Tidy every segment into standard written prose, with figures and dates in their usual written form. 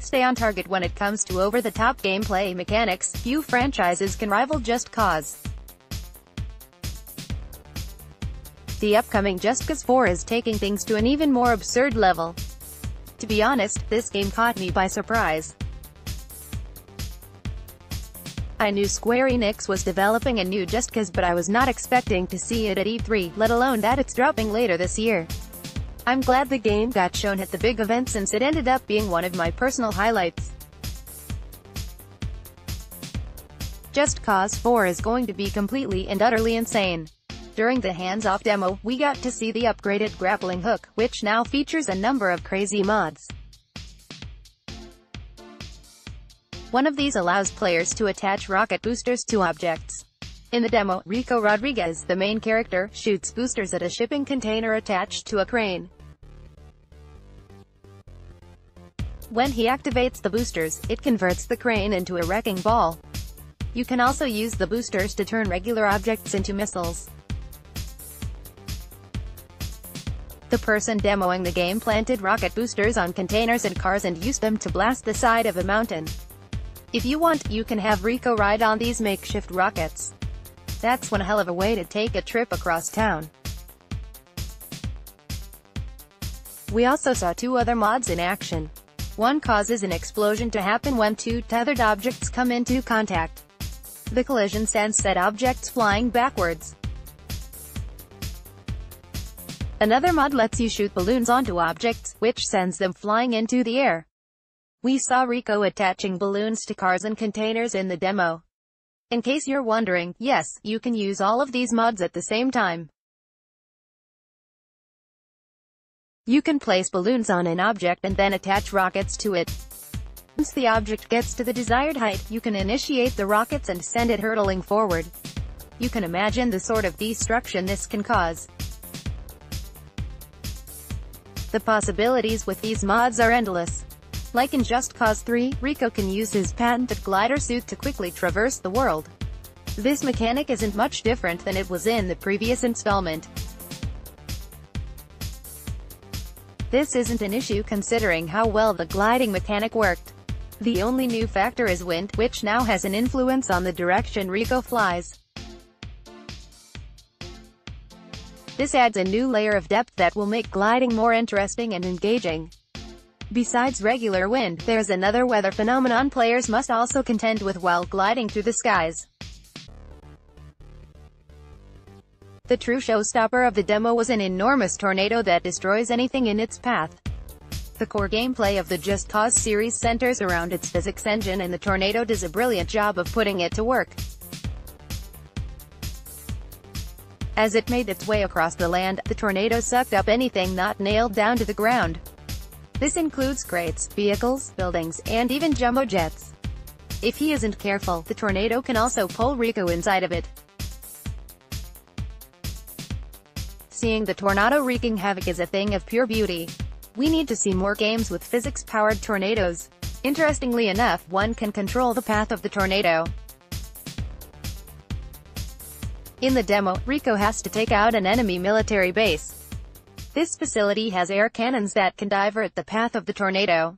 stay on target when it comes to over-the-top gameplay mechanics. Few franchises can rival Just Cause. The upcoming Just Cause 4 is taking things to an even more absurd level. To be honest, this game caught me by surprise. I knew Square-Enix was developing a new Just Cause, but I was not expecting to see it at E3, let alone that it's dropping later this year. I'm glad the game got shown at the big event since it ended up being one of my personal highlights. Just Cause 4 is going to be completely and utterly insane. During the hands-off demo, we got to see the upgraded grappling hook, which now features a number of crazy mods. One of these allows players to attach rocket boosters to objects. In the demo, Rico Rodriguez, the main character, shoots boosters at a shipping container attached to a crane. When he activates the boosters, it converts the crane into a wrecking ball. You can also use the boosters to turn regular objects into missiles. The person demoing the game planted rocket boosters on containers and cars and used them to blast the side of a mountain. If you want, you can have Rico ride on these makeshift rockets. That's one hell of a way to take a trip across town. We also saw two other mods in action. One causes an explosion to happen when two tethered objects come into contact. The collision sends said objects flying backwards. Another mod lets you shoot balloons onto objects, which sends them flying into the air. We saw Rico attaching balloons to cars and containers in the demo. In case you're wondering, yes, you can use all of these mods at the same time. You can place balloons on an object and then attach rockets to it. Once the object gets to the desired height, you can initiate the rockets and send it hurtling forward. You can imagine the sort of destruction this can cause. The possibilities with these mods are endless. Like in Just Cause 3, Rico can use his patented glider suit to quickly traverse the world. This mechanic isn't much different than it was in the previous installment. This isn't an issue considering how well the gliding mechanic worked. The only new factor is wind, which now has an influence on the direction Rico flies. This adds a new layer of depth that will make gliding more interesting and engaging. Besides regular wind, there's another weather phenomenon players must also contend with while gliding through the skies. The true showstopper of the demo was an enormous tornado that destroys anything in its path. The core gameplay of the Just Cause series centers around its physics engine, and the tornado does a brilliant job of putting it to work. As it made its way across the land, the tornado sucked up anything not nailed down to the ground. This includes crates, vehicles, buildings, and even jumbo jets. If he isn't careful, the tornado can also pull Rico inside of it. Seeing the tornado wreaking havoc is a thing of pure beauty. We need to see more games with physics-powered tornadoes. Interestingly enough, one can control the path of the tornado. In the demo, Rico has to take out an enemy military base. This facility has air cannons that can divert the path of the tornado.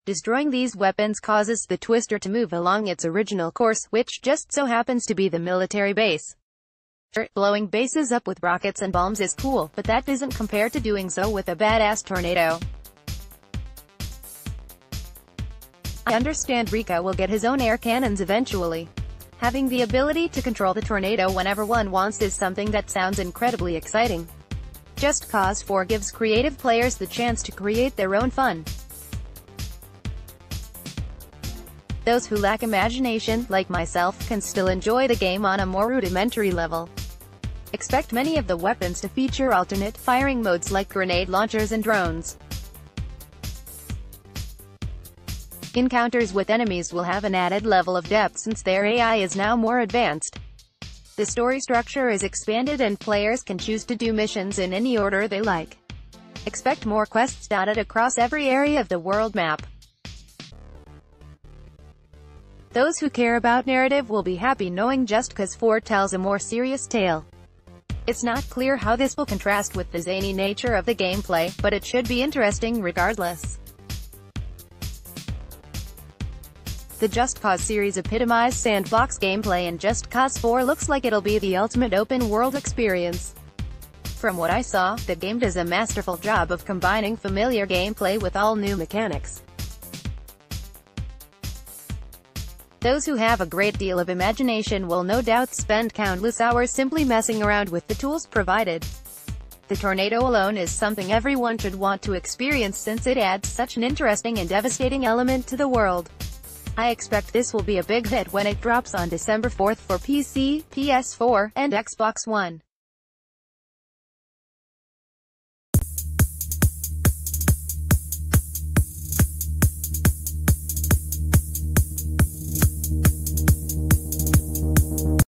Destroying these weapons causes the twister to move along its original course, which just so happens to be the military base. Sure, blowing bases up with rockets and bombs is cool, but that doesn't compare to doing so with a badass tornado. I understand Rico will get his own air cannons eventually. Having the ability to control the tornado whenever one wants is something that sounds incredibly exciting. Just Cause 4 gives creative players the chance to create their own fun. Those who lack imagination, like myself, can still enjoy the game on a more rudimentary level. Expect many of the weapons to feature alternate firing modes like grenade launchers and drones. Encounters with enemies will have an added level of depth since their AI is now more advanced. The story structure is expanded and players can choose to do missions in any order they like. Expect more quests dotted across every area of the world map. Those who care about narrative will be happy knowing Just Cause 4 tells a more serious tale. It's not clear how this will contrast with the zany nature of the gameplay, but it should be interesting regardless. The Just Cause series epitomized sandbox gameplay, and Just Cause 4 looks like it'll be the ultimate open-world experience. From what I saw, the game does a masterful job of combining familiar gameplay with all new mechanics. Those who have a great deal of imagination will no doubt spend countless hours simply messing around with the tools provided. The tornado alone is something everyone should want to experience since it adds such an interesting and devastating element to the world. I expect this will be a big hit when it drops on December 4th for PC, PS4, and Xbox One.